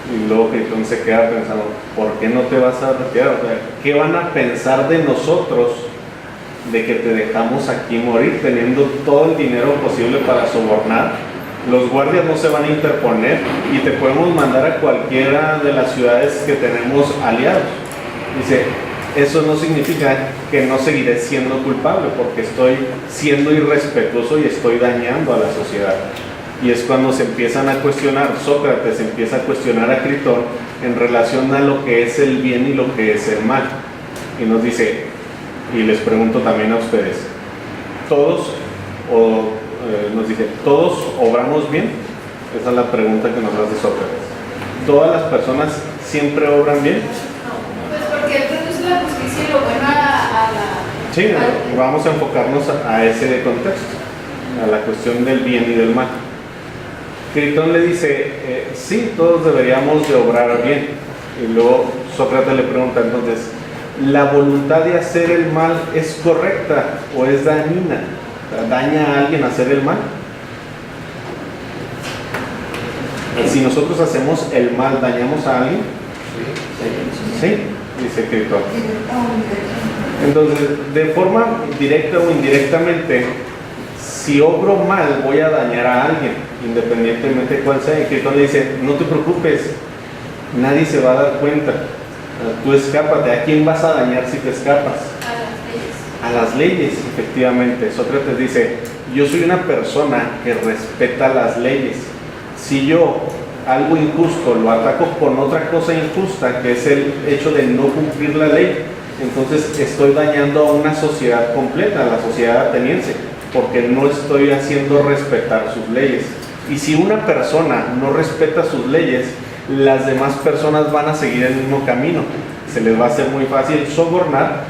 Y luego Critón se queda pensando: ¿por qué no te vas a retirar? O sea, ¿qué van a pensar de nosotros de que te dejamos aquí morir teniendo todo el dinero posible para sobornar? Los guardias no se van a interponer y te podemos mandar a cualquiera de las ciudades que tenemos aliados. Dice: eso no significa que no seguiré siendo culpable, porque estoy siendo irrespetuoso y estoy dañando a la sociedad. Y es cuando se empiezan a cuestionar, Sócrates empieza a cuestionar a Critón en relación a lo que es el bien y lo que es el mal. Y nos dice, y les pregunto también a ustedes, ¿todos nos dice, ¿todos obramos bien? Esa es la pregunta que nos hace Sócrates. ¿Todas las personas siempre obran bien? Pues porque él produce la justicia y lo bueno a la... Sí, vamos a enfocarnos a ese contexto, a la cuestión del bien y del mal. Critón le dice, sí, todos deberíamos de obrar bien. Y luego Sócrates le pregunta entonces, ¿la voluntad de hacer el mal es correcta o es dañina? ¿Daña a alguien hacer el mal? Si nosotros hacemos el mal, ¿dañamos a alguien? Sí, dice Critón. Entonces, de forma directa o indirectamente, si obro mal, voy a dañar a alguien, independientemente de cuál sea. Y Critón le dice, no te preocupes, nadie se va a dar cuenta. Tú escápate. ¿A quién vas a dañar si te escapas? A las leyes, efectivamente. Sócrates dice, yo soy una persona que respeta las leyes. Si yo algo injusto lo ataco con otra cosa injusta, que es el hecho de no cumplir la ley, entonces estoy dañando a una sociedad completa, a la sociedad ateniense, porque no estoy haciendo respetar sus leyes. Y si una persona no respeta sus leyes, las demás personas van a seguir el mismo camino. Se les va a hacer muy fácil sobornar,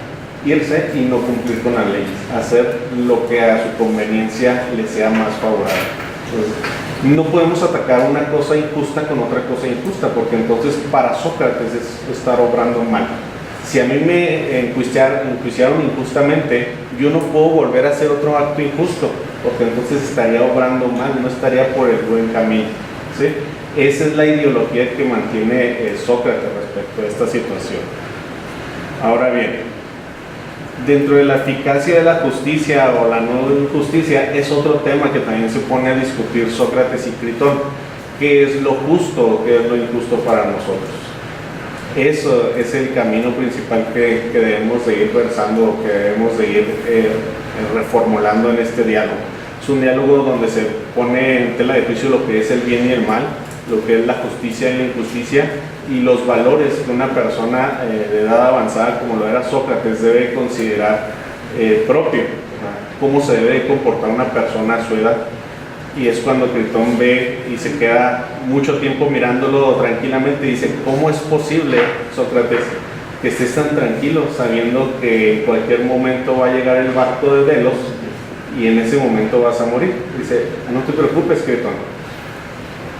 irse y no cumplir con las leyes, hacer lo que a su conveniencia le sea más favorable. Entonces, no podemos atacar una cosa injusta con otra cosa injusta, porque entonces para Sócrates es estar obrando mal. Si a mí me enjuiciaron injustamente, yo no puedo volver a hacer otro acto injusto, porque entonces estaría obrando mal, no estaría por el buen camino, ¿sí? Esa es la ideología que mantiene Sócrates respecto a esta situación. Ahora bien, dentro de la eficacia de la justicia o la no injusticia es otro tema que también se pone a discutir Sócrates y Critón. ¿Qué es lo justo o qué es lo injusto para nosotros? Eso es el camino principal que debemos de ir versando o que debemos de ir reformulando en este diálogo. Es un diálogo donde se pone en tela de juicio lo que es el bien y el mal, lo que es la justicia y la injusticia, y los valores que una persona de edad avanzada como lo era Sócrates debe considerar propio, cómo se debe comportar una persona a su edad. Y es cuando Critón ve y se queda mucho tiempo mirándolo tranquilamente y dice, ¿cómo es posible, Sócrates, que estés tan tranquilo sabiendo que en cualquier momento va a llegar el barco de Delos y en ese momento vas a morir? Dice, no te preocupes, Critón,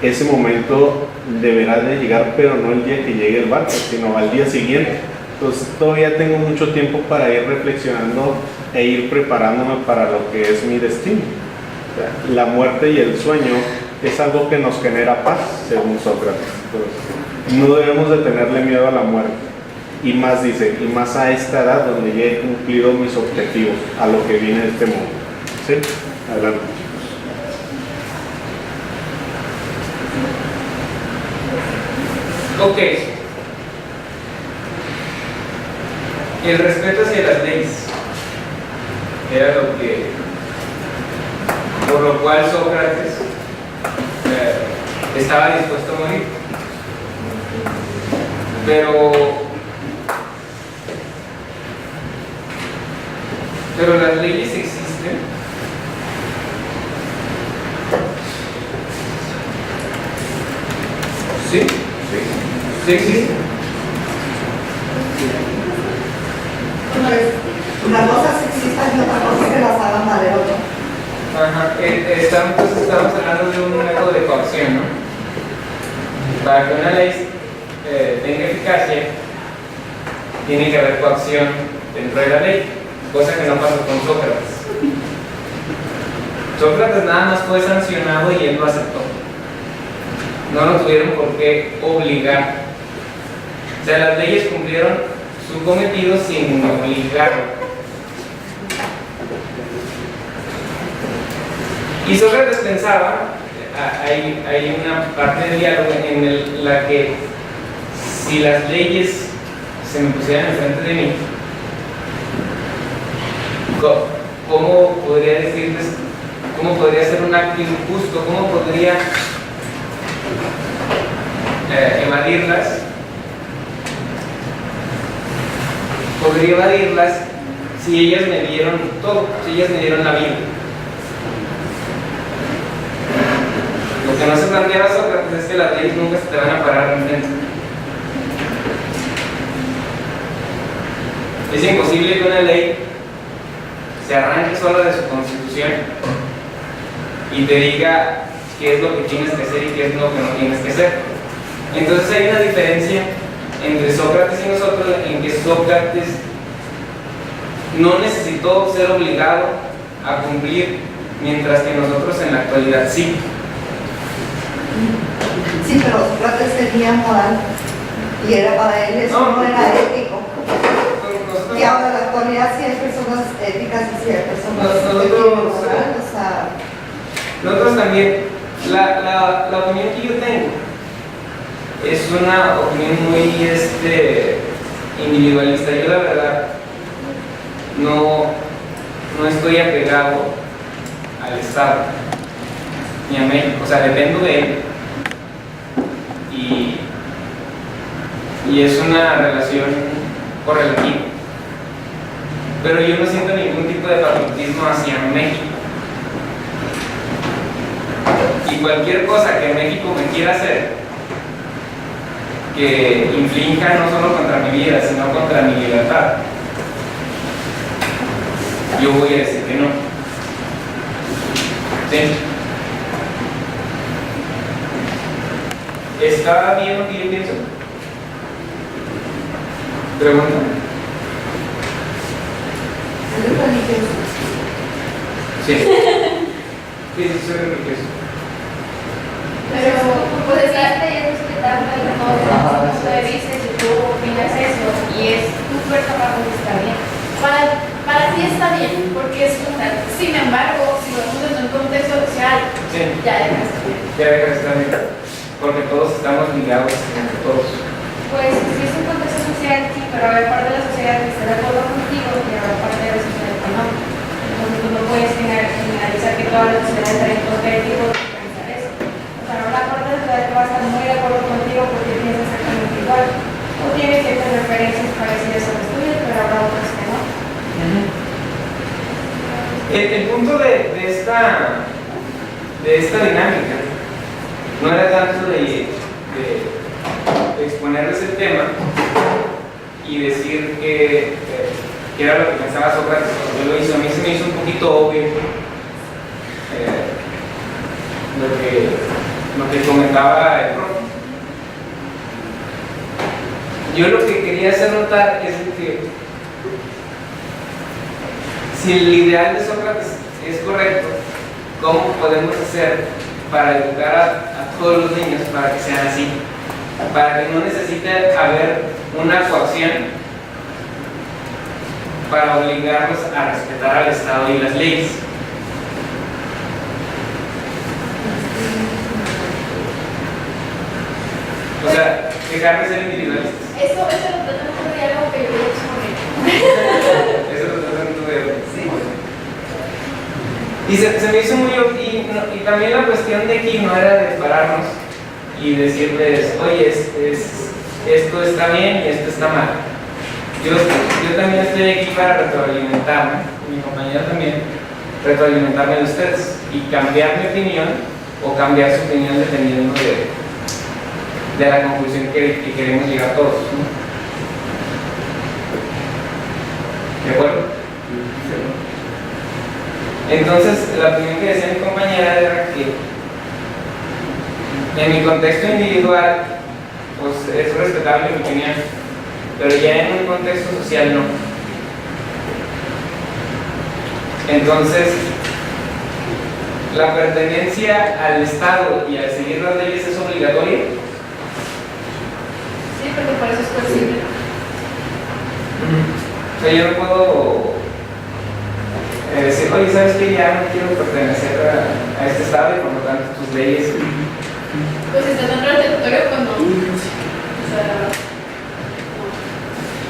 ese momento deberá de llegar, pero no el día que llegue el barco, sino al día siguiente. Entonces todavía tengo mucho tiempo para ir reflexionando e ir preparándome para lo que es mi destino. O sea, la muerte y el sueño es algo que nos genera paz, según Sócrates. Entonces, no debemos de tenerle miedo a la muerte. Y más dice, y más a esta edad donde ya he cumplido mis objetivos, a lo que viene de este mundo. ¿Sí? Adelante. Ok. El respeto hacia las leyes era lo que, por lo cual Sócrates estaba dispuesto a morir. Pero las leyes existen. ¿Sí? Sí existen. Una cosa sexista y otra cosa que las hagan valer otro. Ajá. Estamos hablando de un método de coacción, ¿no? Para que una ley tenga eficacia, tiene que haber coacción dentro de la ley, cosa que no pasó con Sócrates. Sócrates nada más fue sancionado y él lo aceptó. No lo tuvieron por qué obligar. O sea, las leyes cumplieron su cometido sin obligarlo. Y Sócrates pensaba, hay una parte del diálogo en la que si las leyes se me pusieran enfrente de mí, ¿cómo podría decirles, cómo podría ser un acto injusto, cómo podría evadirlas? Podría evadirlas si ellas me dieron todo, si ellas me dieron la vida. Lo que no se planteaba Sócrates es que las leyes nunca se te van a parar enfrente. Es imposible que una ley se arranque sola de su constitución y te diga qué es lo que tienes que hacer y qué es lo que no tienes que hacer. Entonces hay una diferencia entre Sócrates y nosotros, en que Sócrates no necesitó ser obligado a cumplir, mientras que nosotros en la actualidad sí. pero Sócrates tenía moral y era para él, eso no era ético. Y ahora en la actualidad sí hay personas éticas y sí hay personas que tienen moral, o sea... Nosotros también, la opinión que yo tengo es una opinión muy individualista. Yo la verdad no estoy apegado al Estado ni a México, o sea, dependo de él y es una relación correlativa, pero yo no siento ningún tipo de patriotismo hacia México. Y cualquier cosa que México me quiera hacer que inflinja no solo contra mi vida, sino contra mi libertad, yo voy a decir que no. ¿Sí? ¿Está bien lo que yo pienso? Pregunta. ¿Eres religioso? Sí. Sí, soy religioso. Pero pues darte y respetando el punto de vista si tú opinas eso y es tu persona, pues está bien. Para ti está bien, porque es una. Sin embargo, si lo vemos en un contexto social, Sí. ya deja de estar bien. Ya deja de estar bien, porque todos estamos ligados entre todos. Pues si es un contexto social, sí, pero hay parte de la sociedad que está de acuerdo contigo y hay parte de la sociedad que no. Entonces tú no puedes generalizar que toda la sociedad está en todo el tipo de pensar eso. O sea, habrá parte de la sociedad que va a estar muy de acuerdo contigo porque piensa exactamente igual. O tiene ciertas referencias parecidas a las tuyas, pero habrá otras que no. El punto de esta dinámica no era tanto de exponerles el tema y decir que era lo que pensaba Sócrates cuando lo hizo. A mí se me hizo un poquito obvio lo que comentaba el profe. Yo lo que quería hacer notar es que si el ideal de Sócrates es correcto, ¿cómo podemos hacer para educar a todos los niños para que sean así? Para que no necesite haber una coacción para obligarlos a respetar al Estado y las leyes. O sea, dejar de ser individualistas. Eso lo tratan de diálogo que yo he hecho con él. Eso lo tratan de... Y se me hizo muy... Y también la cuestión de aquí no era de pararnos y decirles, oye, esto está bien y esto está mal. Yo también estoy aquí para retroalimentarme, y mi compañero también, retroalimentarme de ustedes y cambiar mi opinión o cambiar su opinión dependiendo de la conclusión que queremos llegar todos, ¿no? ¿De acuerdo? Entonces, la opinión que decía mi compañera era que en mi contexto individual, pues es respetable mi opinión, pero ya en un contexto social no. Entonces, la pertenencia al Estado y al seguir las leyes es obligatoria. Sí, porque por eso es posible. O sea, yo no puedo decir, oye, ¿sabes qué? Ya no quiero pertenecer a este Estado y por lo tanto tus leyes. Pues si estás dentro del territorio, pues no. O sea,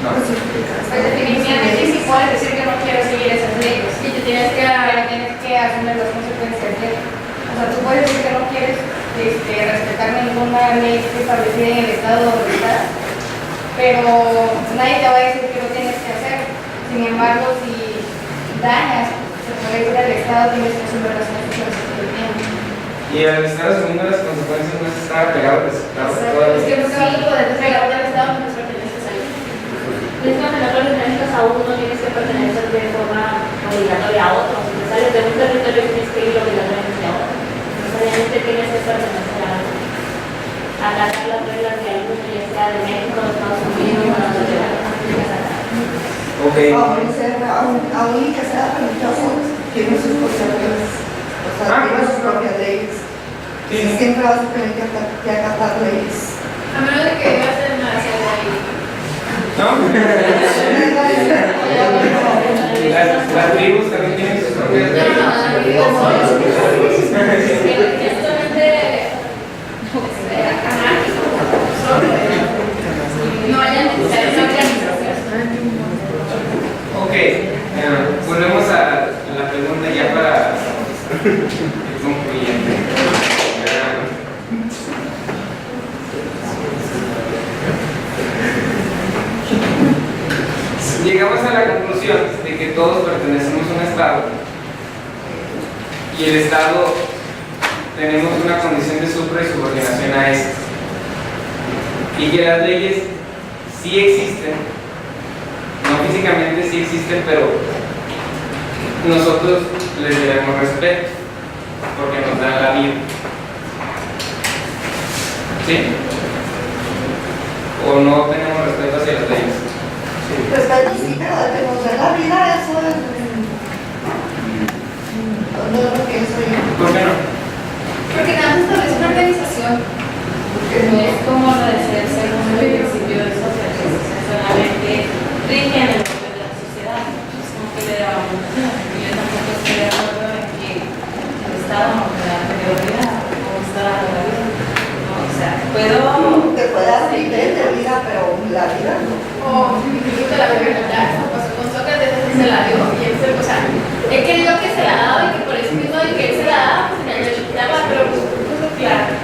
No. Pues definitivamente sí puedes decir que no quiero seguir esas leyes. y te tienes que Pero tienes que asumir las consecuencias de eso. O sea, tú puedes decir que no quieres respetar ninguna ley que establecida en el Estado donde estás, pero nadie te va a decir que lo tienes que hacer. Sin embargo, si dañas, se puede decir al Estado, tienes que asumir las consecuencias que tienes. Y al estar asumiendo las consecuencias no se está pegado al Estado. Es que no se va a poder despegar del Estado mientras perteneces a él. Mismo que no perteneces a uno, tienes que pertenecer de forma obligatoria a otro. Si te sales de un territorio, tienes que ir obligatoriamente a otro. Necesariamente tienes que pertenecer a algo. Acatar las reglas de alguno, ya sea de México, de Estados Unidos, o de la Ok. Aún que sea religioso, tiene sus conceptos, o sea, tiene sus propias leyes. Siempre vas a tener que acatar leyes. A menos de que vivas en una ciudad ahí. ¿No? Las tribus también tienen sus propias leyes. No hayan necesidades organizaciones. Ok, volvemos a la pregunta ya para el concluyente. Llegamos a la conclusión de que todos pertenecemos a un Estado y el Estado tenemos una condición de supra y subordinación a este, y que las leyes sí existen, no físicamente sí existen, pero nosotros les debemos respeto porque nos dan la vida. ¿Sí? ¿O no tenemos respeto hacia las leyes? Respeto sí, pero de que nos den la vida, eso no es lo que soy. ¿Por qué no? Porque nada más establece una organización. No es como lo de ser según el principio de socialismo, solamente rigen el orden de la sociedad. Es como que le da mucho. Yo tampoco estoy de acuerdo en que el Estado no me da prioridad o está dando la vida. No, o sea, puedo. Te puede dar nivel de vida, pero la vida no. O incluso la verdad, como pasó con Sócrates, se la dio y él se, o sea, él creyó que se la daba y que por eso mismo de que él se la daba, pues en el quitaba, pero pues claro.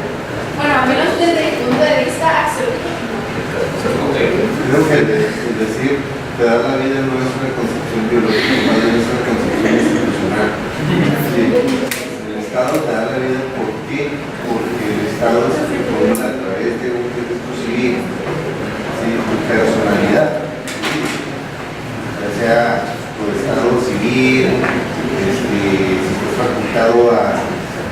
Bueno, a menos desde el punto de vista absoluto. Creo que el decir te da la vida no es una concepción biológica, más bien es una concepción institucional. Sí. El Estado te da la vida, ¿por qué? Porque el Estado se propone a través de un registro civil, ¿sí? Tu personalidad, ¿sí? Ya sea por Estado civil, si estás facultado a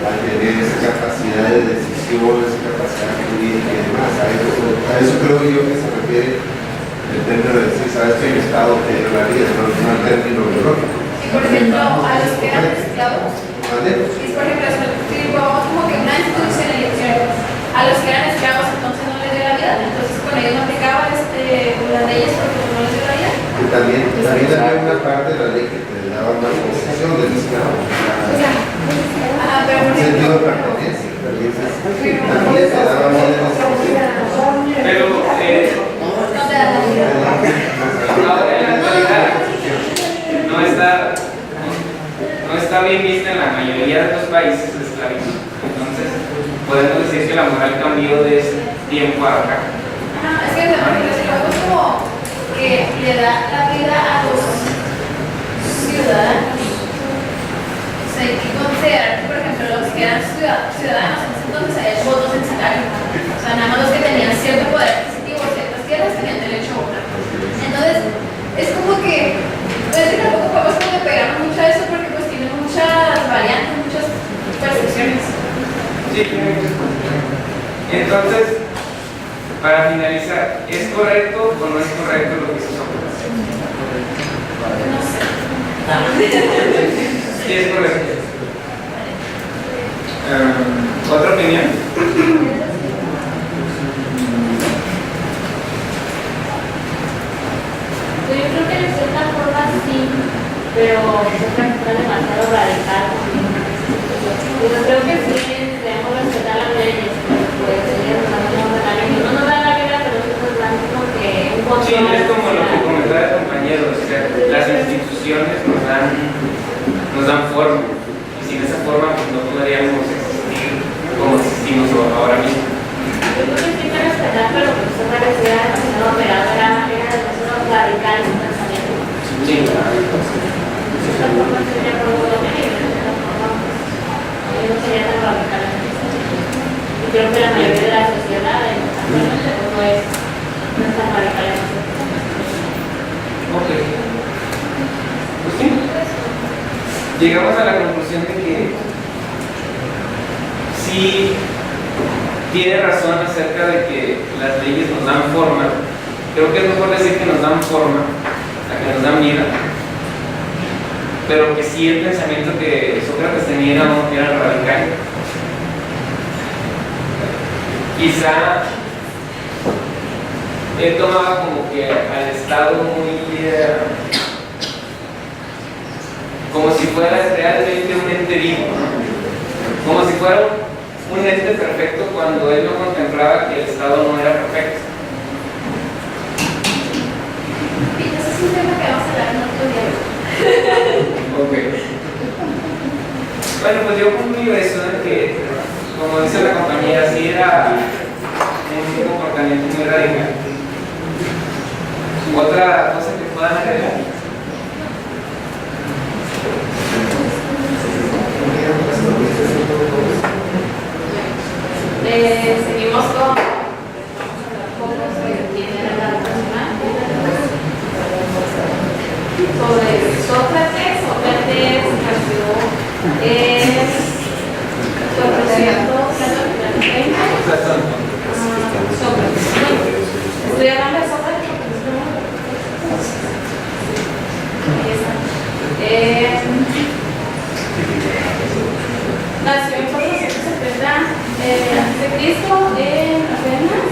tener esa capacidad de decisión, esa capacidad jurídica y demás. A eso creo yo que se refiere el término de decir, sabes que el Estado te dio la vida, no es un término biológico. Y por ejemplo, a los que eran esclavos, ¿Vale? y por ejemplo, vamos como que una institución de elecciones, a los que eran esclavos entonces no les dio la vida, entonces con ellos no aplicaban las leyes porque no les dio la vida. Y también había una parte de la ley que te daba más posesión del esclavo. Pero por Un sentido de ejemplo, pertenencia. También te daba vida en ese sentido. Pero no te dan la vida. ahora en la actualidad no está bien vista en la mayoría de los países la esclavitud. Entonces, podemos decir que la moral cambió de ese tiempo a acá. Es que es como que le da la vida a los ciudadanos. O sea, hay que considerar que, por ejemplo, los que eran ciudadanos en ese entonces había voto censitario. O sea, nada más los que tenían cierto poder adquisitivo, ciertas tierras tenían derecho a votar. Entonces, es como que, pues que tampoco podemos como que pegarnos mucho a eso porque pues tiene muchas variantes, muchas percepciones. Sí. Entonces, para finalizar, ¿es correcto o no es correcto lo que hizo Sócrates? No sé. Sí, es correcto. ¿Otra opinión? Pues yo creo que de cierta forma sí, pero siempre está demasiado radical. Yo creo que sí debemos respetar las leyes, pues ellos nos dan la ley. No nos dan la vida, pero sí nos dan como que un control. Sí, es como lo que comentaba el compañero, o sea, las instituciones nos dan forma, y sin esa forma pues, no podríamos existir como existimos ahora mismo. Yo creo que sí que respetar, pero pues esa necesidad demasiado operada, era demasiado radical su pensamiento. Sí. De cierta forma sería por lo menos, y de cierta forma pues, no sería tan radical. Y creo que la mayoría de la sociedad, actualmente, pues no es tan radical en eso. Ok. Pues sí. Llegamos a la conclusión de que sí tiene razón acerca de que las leyes nos dan forma. Creo que es mejor decir que nos dan forma a que nos dan vida. Pero que sí el pensamiento que Sócrates tenía era radical. quizá él tomaba como que al Estado muy como si fuera realmente un ente vivo, ¿no? Como si fuera un ente perfecto cuando él no contemplaba que el Estado no era perfecto. Y eso es un tema que vamos a hablar en otro día. Ok. Bueno, pues yo concluyo eso, de que, como dice la compañera, sí era un comportamiento muy radical. Otra cosa que puedan agregar. Seguimos con cómo se tiene la personal sobre Sócrates. Sócrates nació en 430. Sócrates. Estoy hablando de Sócrates porque ahí está. Nació en 470 a.C. en Atenas,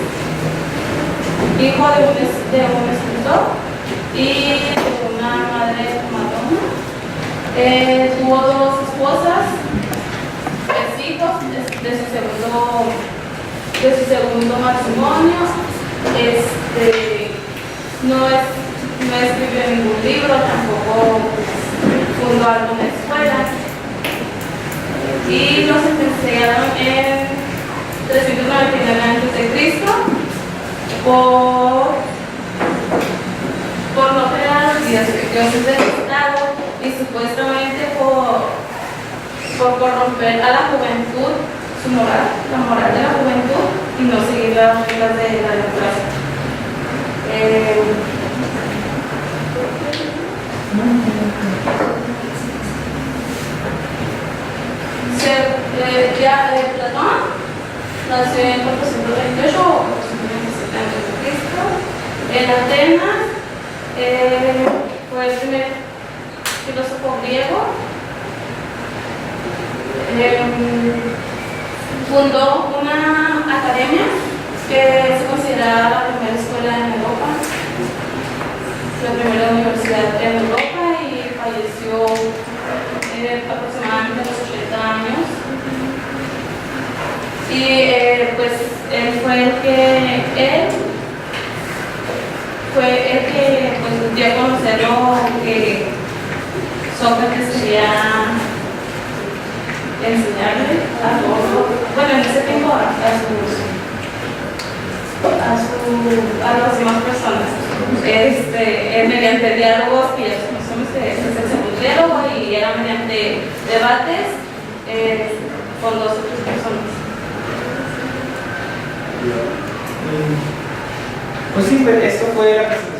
hijo de un escritor y de una madre madonna. Tuvo 2 esposas, 3 hijos de su segundo matrimonio. No escribió ningún libro, tampoco fundó alguna escuela. Y los sentenciaron en 399 a.C. por no crear los dioses del Estado y supuestamente por corromper a la juventud, la moral de la juventud y no seguir las reglas de la democracia. Platón nació en 428 o 427 a.C. en Atenas. Fue el primer filósofo griego. Fundó una academia que se considera la primera escuela en Europa, la primera universidad en Europa, y falleció aproximadamente a los 80 años. Y pues él fue el que pues, dio a conocer lo que Sócrates quería enseñarle a todos, bueno, en ese tiempo a las demás personas, mediante diálogos que ya conocemos que es el segundo diálogo, y era mediante debates con 2 o 3 personas. Pues sí, esto fue la presentación